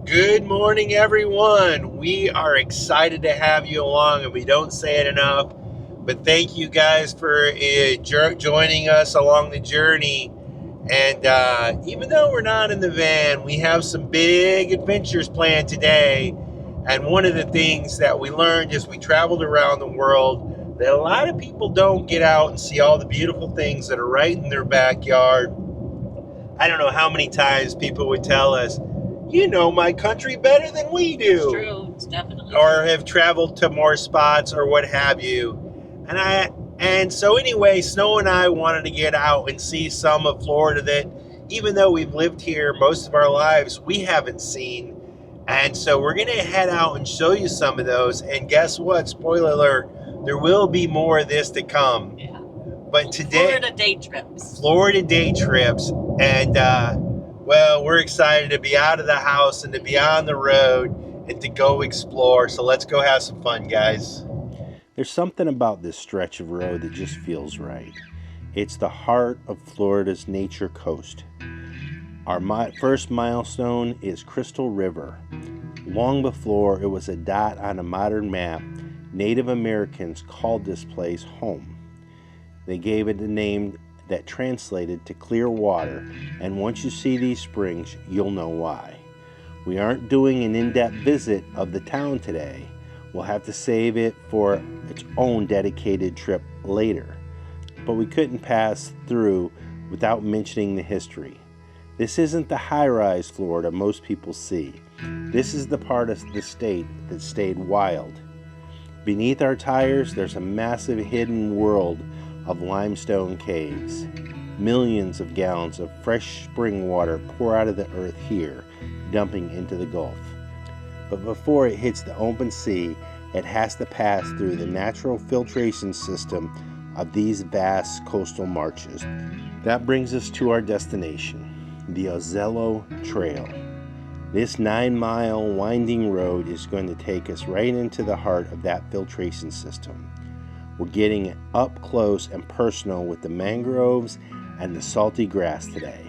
Good morning, everyone. We are excited to have you along, and we don't say it enough, but thank you guys for joining us along the journey. And even though we're not in the van, we have some big adventures planned today. And one of the things that we learned as we traveled around the world, that a lot of people don't get out and see all the beautiful things that are right in their backyard. I don't know how many times people would tell us, you know my country better than we do. It's true. It's definitely or true. have traveled to more spots or what have you. And so anyway, Snow and I wanted to get out and see some of Florida that, even though we've lived here most of our lives, we haven't seen. And so we're going to head out and show you some of those. And guess what? Spoiler alert, there will be more of this to come. Yeah. But today, Florida day trips. And well, we're excited to be out of the house and to be on the road and to go explore. So let's go have some fun, guys. There's something about this stretch of road that just feels right. It's the heart of Florida's nature coast. Our first milestone is Crystal River. Long before it was a dot on a modern map, Native Americans called this place home. They gave it a name that translated to clear water, and once you see these springs, you'll know why. We aren't doing an in-depth visit of the town today. We'll have to save it for its own dedicated trip later. But we couldn't pass through without mentioning the history. This isn't the high-rise Florida most people see. This is the part of the state that stayed wild. Beneath our tires, there's a massive hidden world of limestone caves. Millions of gallons of fresh spring water pour out of the earth here, dumping into the Gulf. But before it hits the open sea, it has to pass through the natural filtration system of these vast coastal marshes. That brings us to our destination, the Ozello Trail. This 9-mile winding road is going to take us right into the heart of that filtration system. We're getting up close and personal with the mangroves and the salty grass today.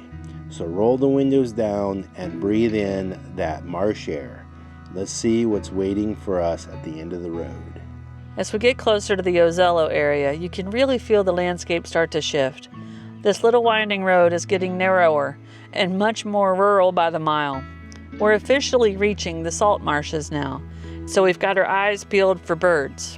So roll the windows down and breathe in that marsh air. Let's see what's waiting for us at the end of the road. As we get closer to the Ozello area, you can really feel the landscape start to shift. This little winding road is getting narrower and much more rural by the mile. We're officially reaching the salt marshes now, so we've got our eyes peeled for birds.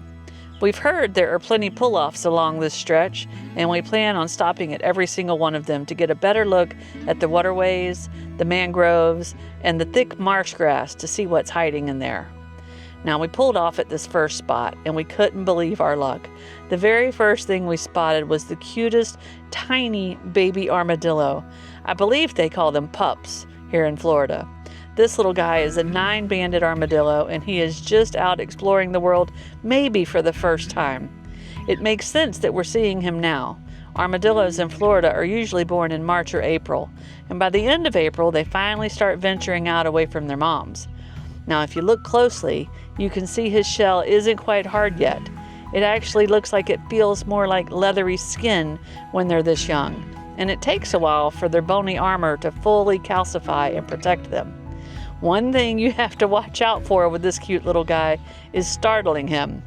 We've heard there are plenty pull-offs along this stretch, and we plan on stopping at every single one of them to get a better look at the waterways, the mangroves, and the thick marsh grass to see what's hiding in there. Now, we pulled off at this first spot, and we couldn't believe our luck. The very first thing we spotted was the cutest, tiny baby armadillo. I believe they call them pups here in Florida. This little guy is a 9-banded armadillo, and he is just out exploring the world, maybe for the first time. It makes sense that we're seeing him now. Armadillos in Florida are usually born in March or April, and by the end of April, they finally start venturing out away from their moms. Now, if you look closely, you can see his shell isn't quite hard yet. It actually looks like it feels more like leathery skin when they're this young, and it takes a while for their bony armor to fully calcify and protect them. One thing you have to watch out for with this cute little guy is startling him.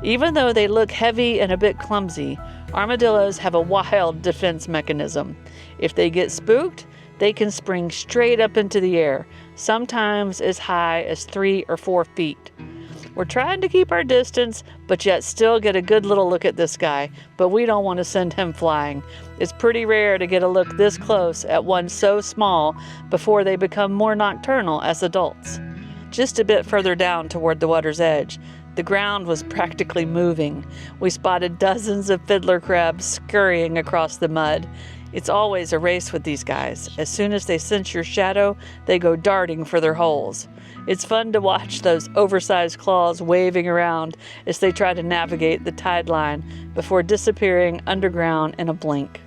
Even though they look heavy and a bit clumsy, armadillos have a wild defense mechanism. If they get spooked, they can spring straight up into the air, sometimes as high as 3 or 4 feet. We're trying to keep our distance, but yet still get a good little look at this guy, but we don't want to send him flying. It's pretty rare to get a look this close at one so small before they become more nocturnal as adults. Just a bit further down toward the water's edge, the ground was practically moving. We spotted dozens of fiddler crabs scurrying across the mud. It's always a race with these guys. As soon as they sense your shadow, they go darting for their holes. It's fun to watch those oversized claws waving around as they try to navigate the tide line before disappearing underground in a blink.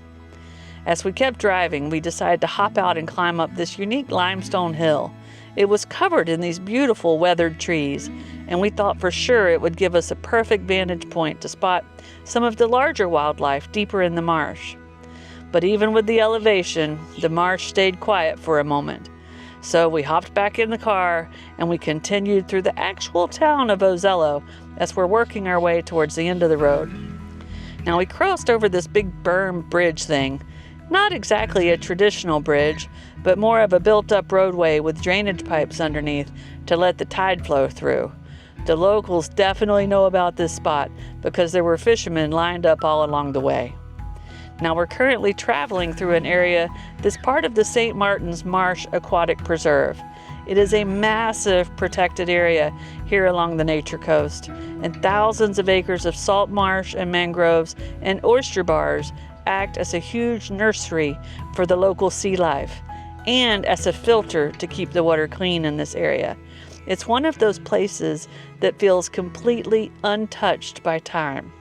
As we kept driving, we decided to hop out and climb up this unique limestone hill. It was covered in these beautiful weathered trees, and we thought for sure it would give us a perfect vantage point to spot some of the larger wildlife deeper in the marsh. But even with the elevation, the marsh stayed quiet for a moment. So we hopped back in the car and we continued through the actual town of Ozello as we're working our way towards the end of the road. Now we crossed over this big berm bridge thing. Not exactly a traditional bridge, but more of a built-up roadway with drainage pipes underneath to let the tide flow through. The locals definitely know about this spot because there were fishermen lined up all along the way. Now we're currently traveling through an area that's part of the St. Martin's Marsh Aquatic Preserve. It is a massive protected area here along the Nature Coast, and thousands of acres of salt marsh and mangroves and oyster bars act as a huge nursery for the local sea life and as a filter to keep the water clean in this area. It's one of those places that feels completely untouched by time.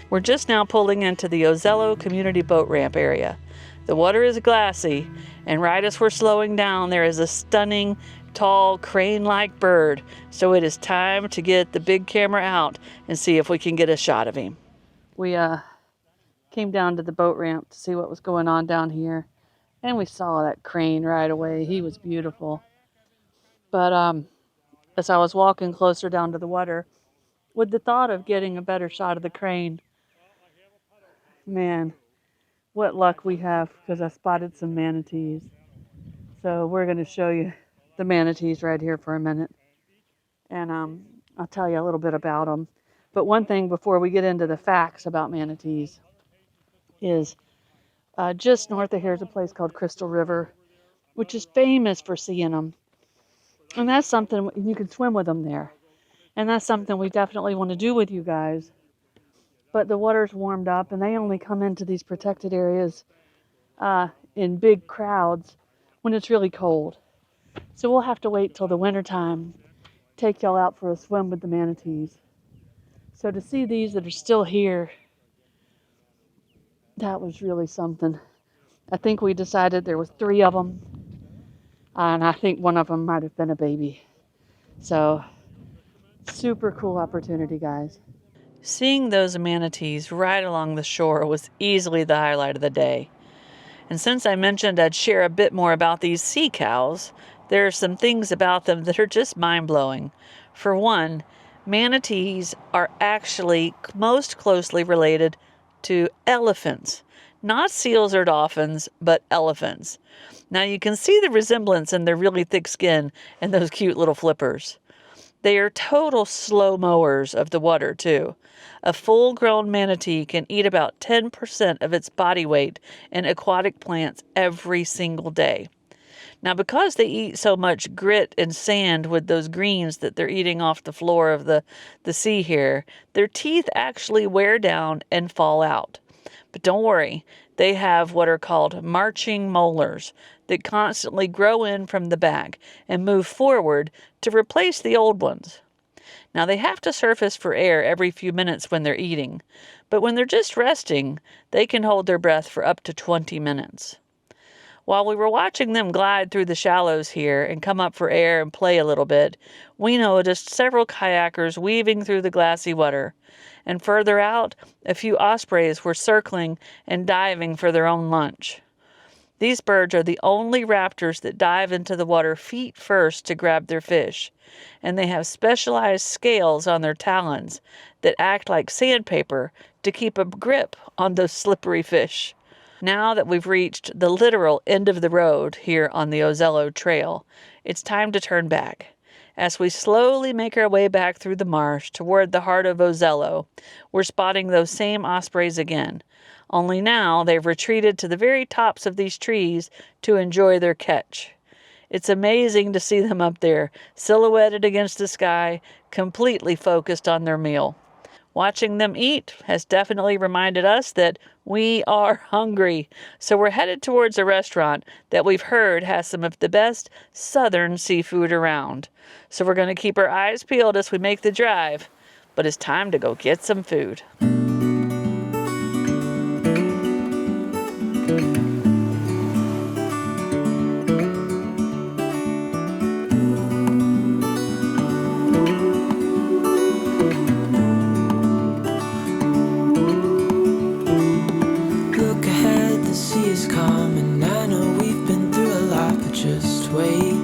We're just now pulling into the Ozello Community Boat Ramp area. The water is glassy, and right as we're slowing down, there is a stunning, tall, crane-like bird, so it is time to get the big camera out and see if we can get a shot of him. We came down to the boat ramp to see what was going on down here, and we saw that crane right away. He was beautiful. But as I was walking closer down to the water, with the thought of getting a better shot of the crane, man, what luck we have, because I spotted some manatees. So we're going to show you the manatees right here for a minute, and I'll tell you a little bit about them. But one thing before we get into the facts about manatees is just north of here is a place called Crystal River, which is famous for seeing them. And that's something, you can swim with them there. And that's something we definitely want to do with you guys. But the water's warmed up, and they only come into these protected areas in big crowds when it's really cold. So we'll have to wait till the wintertime, take y'all out for a swim with the manatees. So to see these that are still here, that was really something. I think we decided there was 3 of them, and I think one of them might have been a baby. So super cool opportunity, guys. Seeing those manatees right along the shore was easily the highlight of the day. And since I mentioned I'd share a bit more about these sea cows, there are some things about them that are just mind-blowing. For one, manatees are actually most closely related to elephants. Not seals or dolphins, but elephants. Now you can see the resemblance in their really thick skin and those cute little flippers. They are total slow mowers of the water, too. A full-grown manatee can eat about 10% of its body weight in aquatic plants every single day. Now, because they eat so much grit and sand with those greens that they're eating off the floor of the sea here, their teeth actually wear down and fall out. But don't worry, they have what are called marching molars that constantly grow in from the back and move forward to replace the old ones. Now, they have to surface for air every few minutes when they're eating, but when they're just resting, they can hold their breath for up to 20 minutes. While we were watching them glide through the shallows here and come up for air and play a little bit, we noticed several kayakers weaving through the glassy water, and further out, a few ospreys were circling and diving for their own lunch. These birds are the only raptors that dive into the water feet first to grab their fish, and they have specialized scales on their talons that act like sandpaper to keep a grip on those slippery fish. Now that we've reached the literal end of the road here on the Ozello Trail, it's time to turn back. As we slowly make our way back through the marsh toward the heart of Ozello, we're spotting those same ospreys again. Only now they've retreated to the very tops of these trees to enjoy their catch. It's amazing to see them up there, silhouetted against the sky, completely focused on their meal. Watching them eat has definitely reminded us that we are hungry. So we're headed towards a restaurant that we've heard has some of the best southern seafood around. So we're going to keep our eyes peeled as we make the drive, but it's time to go get some food. Look ahead, the sea is calm, and I know we've been through a lot, but just wait.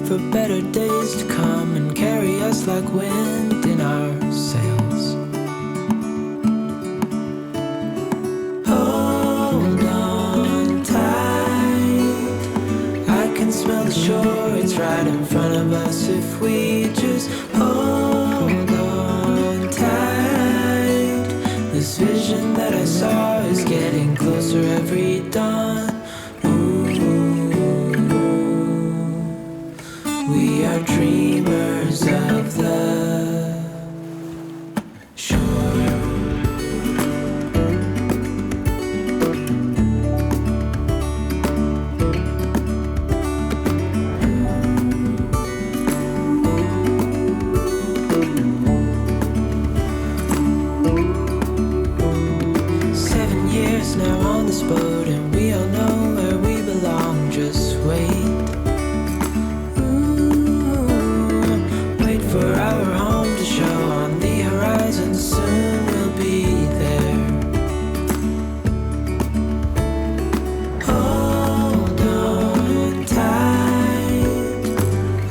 for better days to come and carry us like wind in our sails. Hold on tight, I can smell the shore, it's right in front of us if we just hold on tight. This vision that I saw is getting closer every dawn. We are dreamers of the shore. 7 years now on this boat, and we all know where we belong. Just wait. For our home to show on the horizon, soon we'll be there. Hold on tight,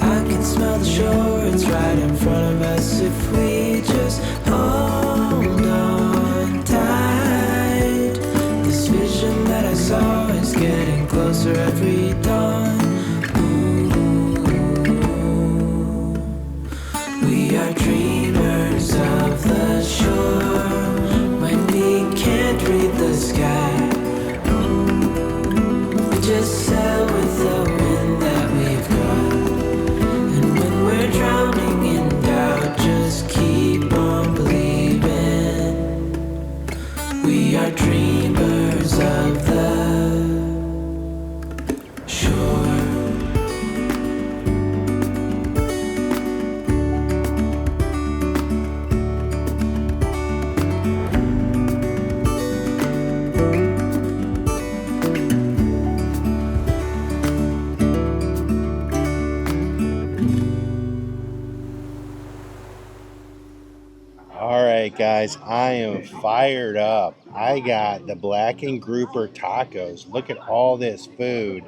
I can smell the shore, it's right in front of us if we just hold on tight. This vision that I saw is getting closer every dawn. We are dreamers of the shore when we can't read the sky. We just sail with the wind that we've got. And when we're drowning in doubt, just keep on believing. We are dreamers of the shore. All right, guys, I am fired up. I got the blackened grouper tacos. Look at all this food.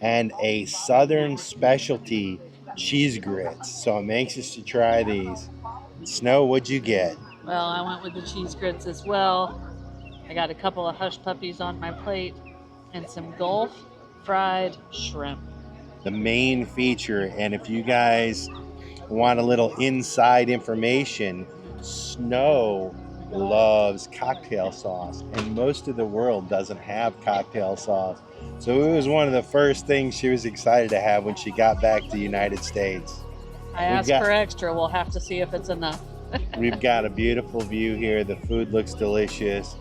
And a southern specialty cheese grits. So I'm anxious to try these. Snow, what'd you get? Well, I went with the cheese grits as well. I got a couple of hush puppies on my plate and some Gulf fried shrimp. The main feature, and if you guys want a little inside information, Snow loves cocktail sauce, and most of the world doesn't have cocktail sauce. So it was one of the first things she was excited to have when she got back to the United States. I asked for extra. We'll have to see if it's enough. We've got a beautiful view here. The food looks delicious.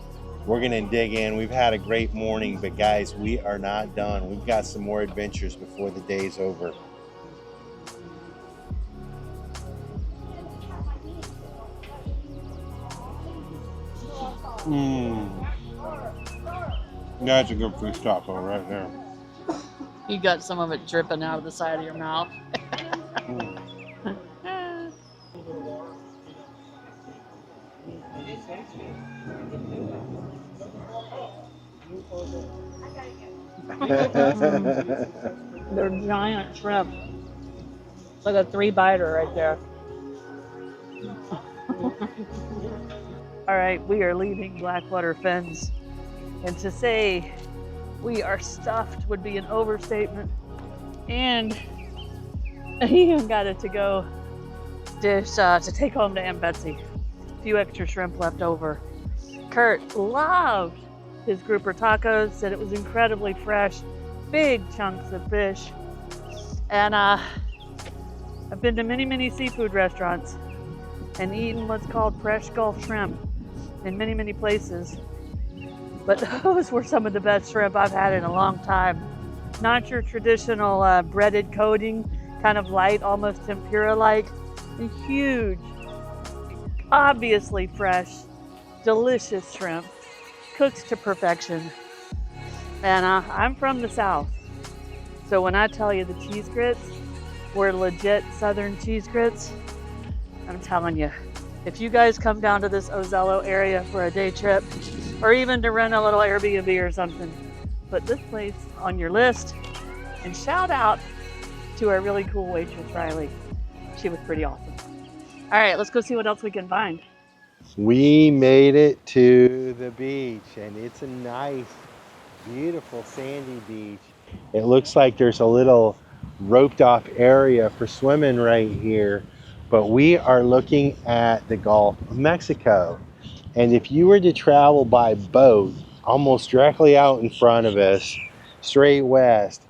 We're going to dig in. We've had a great morning, but guys, we are not done. We've got some more adventures before the day's over. That's a good fish taco right there. You got some of it dripping out of the side of your mouth. They're giant shrimp. It's like a 3-biter right there. All right, we are leaving Blackwater Fens. And to say we are stuffed would be an overstatement. And I even got a to-go dish to take home to Aunt Betsy. A few extra shrimp left over. Curt loved his grouper tacos, said it was incredibly fresh, big chunks of fish. And I've been to many, many seafood restaurants and eaten what's called fresh Gulf shrimp in many, many places. But those were some of the best shrimp I've had in a long time. Not your traditional breaded coating, kind of light, almost tempura-like. Huge, obviously fresh, delicious shrimp, cooked to perfection. And I'm from the South. So when I tell you the cheese grits were legit Southern cheese grits, I'm telling you, if you guys come down to this Ozello area for a day trip, or even to rent a little Airbnb or something, put this place on your list. And shout out to our really cool waitress, Riley. She was pretty awesome. All right, let's go see what else we can find. We made it to the beach, and it's a nice, beautiful sandy beach. It looks like there's a little roped off area for swimming right here, but we are looking at the Gulf of Mexico. And if you were to travel by boat, almost directly out in front of us, straight west,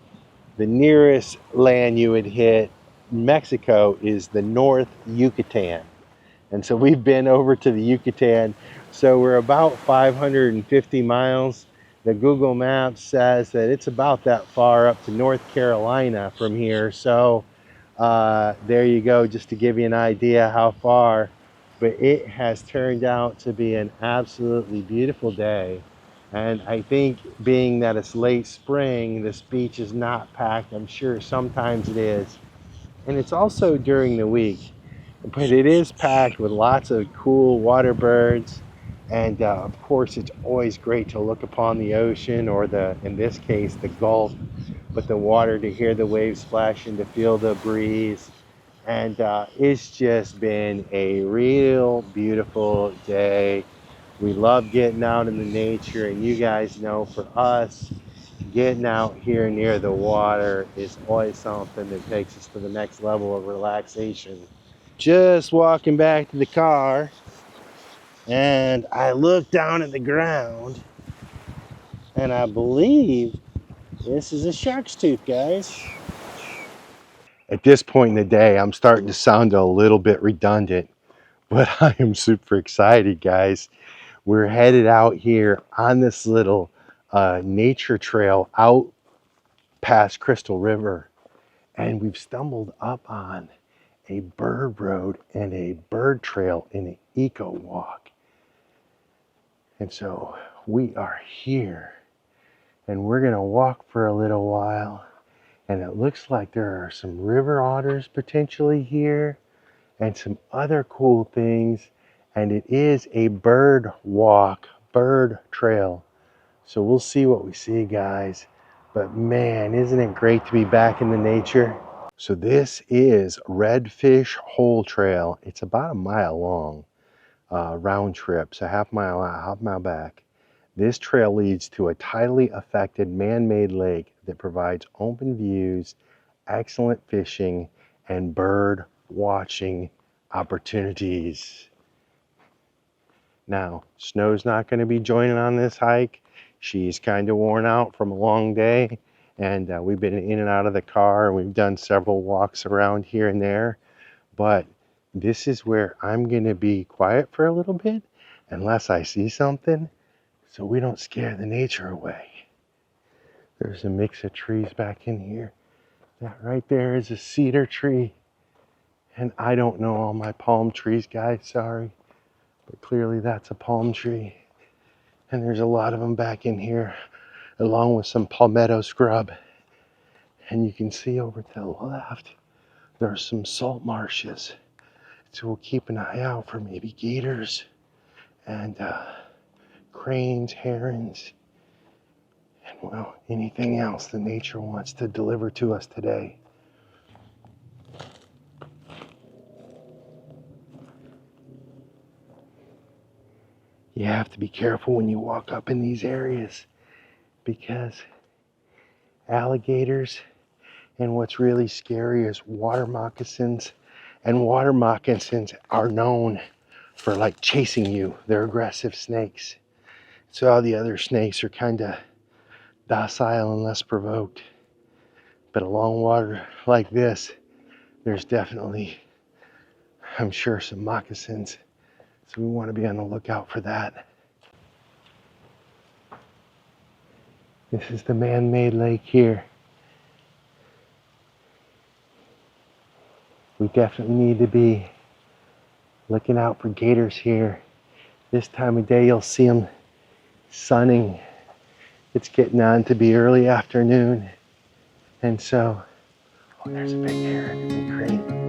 the nearest land you would hit, Mexico, is the North Yucatan. And so we've been over to the Yucatan. So we're about 550 miles. The Google Maps says that it's about that far up to North Carolina from here. So there you go, just to give you an idea how far. But it has turned out to be an absolutely beautiful day. And I think being that it's late spring, this beach is not packed. I'm sure sometimes it is. And it's also during the week. But it is packed with lots of cool water birds. And of course, it's always great to look upon the ocean, or in this case, the Gulf, but the water, to hear the waves splash and to feel the breeze. And it's just been a real beautiful day. We love getting out in the nature, and you guys know, for us, getting out here near the water is always something that takes us to the next level of relaxation. Just walking back to the car, and I look down at the ground, and I believe this is a shark's tooth, guys. At this point in the day, I'm starting to sound a little bit redundant, but I am super excited, guys. We're headed out here on this little nature trail out past Crystal River, and we've stumbled up on a bird road and a bird trail in an eco walk. And so we are here, and we're gonna walk for a little while, and it looks like there are some river otters potentially here and some other cool things. And it is a bird walk, bird trail. So we'll see what we see, guys. But man, isn't it great to be back in the nature? So this is Redfish Hole Trail. It's about a mile long, round trip, so half mile out, half mile back. This trail leads to a tidally affected man-made lake that provides open views, excellent fishing, and bird watching opportunities. Now, Snow's not going to be joining on this hike. She's kind of worn out from a long day, and we've been in and out of the car, and we've done several walks around here and there. But this is where I'm going to be quiet for a little bit, unless I see something, so we don't scare the nature away. There's a mix of trees back in here. That right there is a cedar tree. And I don't know all my palm trees, guys, sorry. But clearly that's a palm tree. And there's a lot of them back in here, along with some palmetto scrub. And you can see over to the left, there's some salt marshes. So we'll keep an eye out for maybe gators and cranes, herons, and well, anything else that nature wants to deliver to us today. You have to be careful when you walk up in these areas, because alligators, and what's really scary is water moccasins, and water moccasins are known for like chasing you. They're aggressive snakes. So all the other snakes are kind of docile and less provoked. But along water like this, there's definitely, I'm sure, some moccasins. So we want to be on the lookout for that. This is the man-made lake here. We definitely need to be looking out for gators here. This time of day, you'll see them sunning. It's getting on to be early afternoon. And so, oh, there's a big heron, a big crane.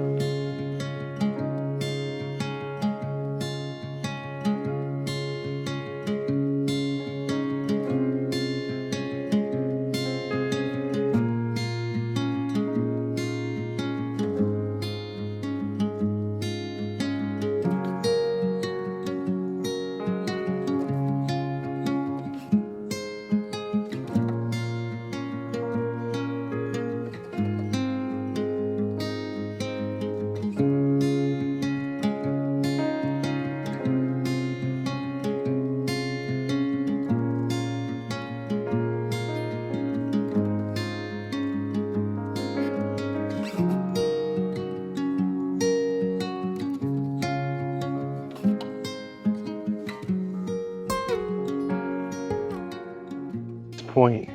point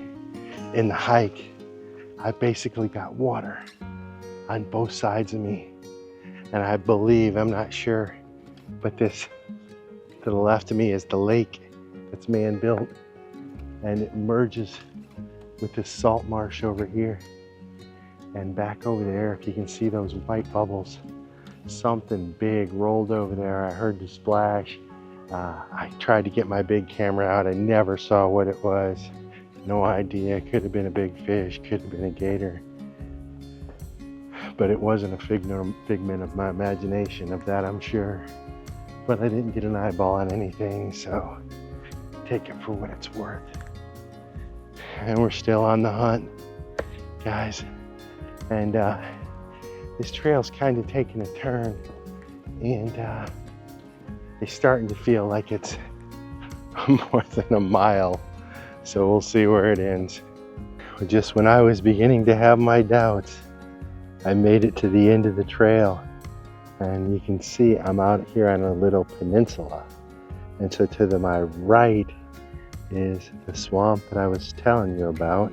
in the hike, I basically got water on both sides of me. And I believe, I'm not sure, but this to the left of me is the lake that's man-built, and it merges with this salt marsh over here. And back over there, if you can see those white bubbles, something big rolled over there. I heard the splash. I tried to get my big camera out. I never saw what it was. No idea. Could have been a big fish, could have been a gator. But it wasn't a figment of my imagination, of that I'm sure. But I didn't get an eyeball on anything, so take it for what it's worth. And we're still on the hunt, guys. And this trail's kind of taking a turn, and it's starting to feel like it's more than a mile. So we'll see where it ends. Just when I was beginning to have my doubts, I made it to the end of the trail, and you can see I'm out here on a little peninsula. And so to my right is the swamp that I was telling you about.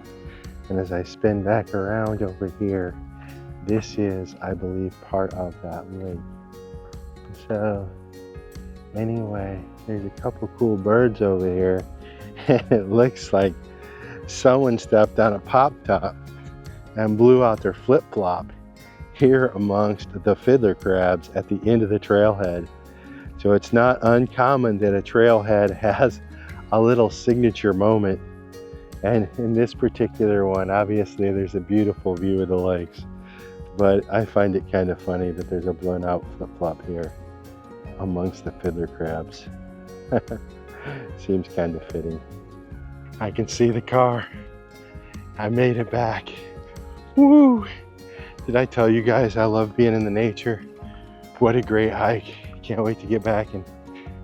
And as I spin back around over here, this is, I believe, part of that lake. So anyway, there's a couple cool birds over here. And it looks like someone stepped on a pop top and blew out their flip-flop here amongst the fiddler crabs at the end of the trailhead. So it's not uncommon that a trailhead has a little signature moment. And in this particular one, obviously there's a beautiful view of the lakes, but I find it kind of funny that there's a blown out flip-flop here amongst the fiddler crabs. Seems kind of fitting. I can see the car. I made it back. Woo! Did I tell you guys I love being in the nature? What a great hike. Can't wait to get back and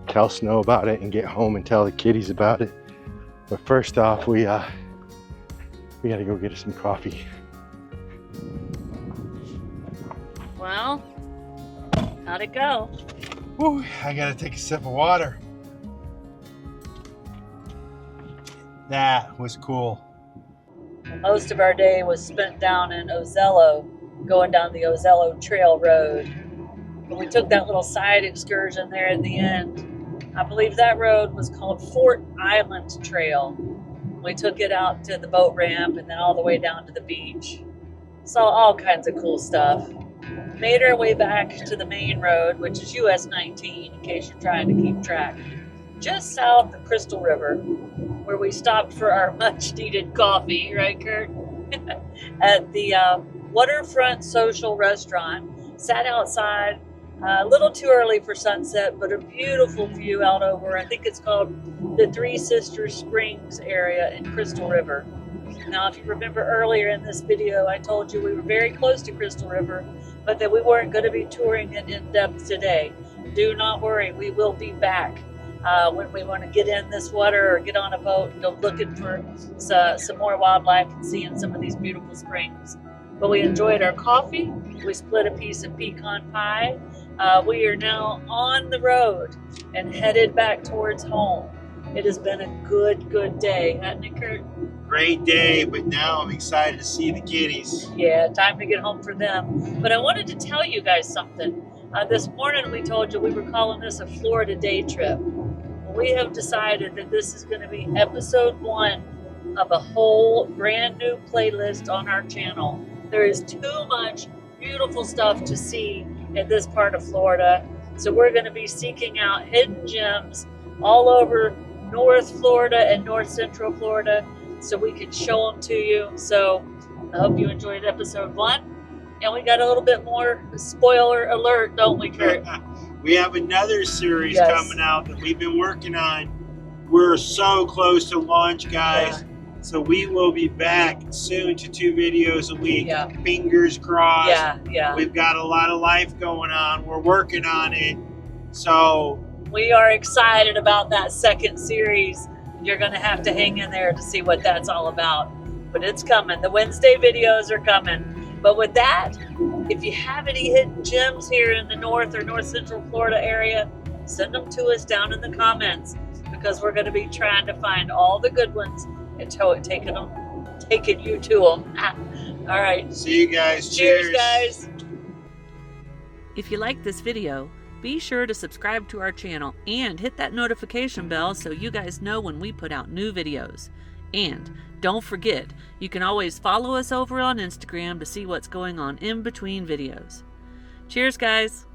tell Snow about it and get home and tell the kiddies about it. But first off, we gotta go get us some coffee. Well, how'd it go? Whew, I gotta take a sip of water. That was cool. Most of our day was spent down in Ozello, going down the Ozello Trail road. But we took that little side excursion there at the end. I believe that road was called Fort Island Trail. We took it out to the boat ramp and then all the way down to the beach. Saw all kinds of cool stuff. Made our way back to the main road, which is US 19, in case you're trying to keep track. Just south of Crystal River, where we stopped for our much needed coffee, right, Curt? At the Waterfront Social Restaurant. Sat outside, a little too early for sunset, but a beautiful view out over, I think it's called the Three Sisters Springs area in Crystal River. Now, if you remember earlier in this video, I told you we were very close to Crystal River, but that we weren't going to be touring it in depth today. Do not worry, we will be back. When we want to get in this water or get on a boat and go looking for some more wildlife and seeing some of these beautiful springs. But we enjoyed our coffee. We split a piece of pecan pie. We are now on the road and headed back towards home. It has been a good day, hasn't it, Curt? Great day, but now I'm excited to see the kitties. Yeah, time to get home for them. But I wanted to tell you guys something. This morning we told you we were calling this a Florida day trip. We have decided that this is going to be episode 1 of a whole brand new playlist on our channel. There is too much beautiful stuff to see in this part of Florida. So we're going to be seeking out hidden gems all over North Florida and North Central Florida so we can show them to you. So I hope you enjoyed episode 1. And we got a little bit more spoiler alert, don't we, Curt? We have another series Yes. coming out that we've been working on. We're so close to launch, guys. Yeah. So we will be back soon to 2 videos a week. Yeah. Fingers crossed. Yeah. We've got a lot of life going on. We're working on it. So We are excited about that second series. You're going to have to hang in there to see what that's all about. But it's coming. The Wednesday videos are coming. But with that, if you have any hidden gems here in the North or North Central Florida area, send them to us down in the comments because we're going to be trying to find all the good ones and taking you to them. All right. See you guys. Cheers, guys. If you like this video, be sure to subscribe to our channel and hit that notification bell so you guys know when we put out new videos. And don't forget, you can always follow us over on Instagram to see what's going on in between videos. Cheers, guys.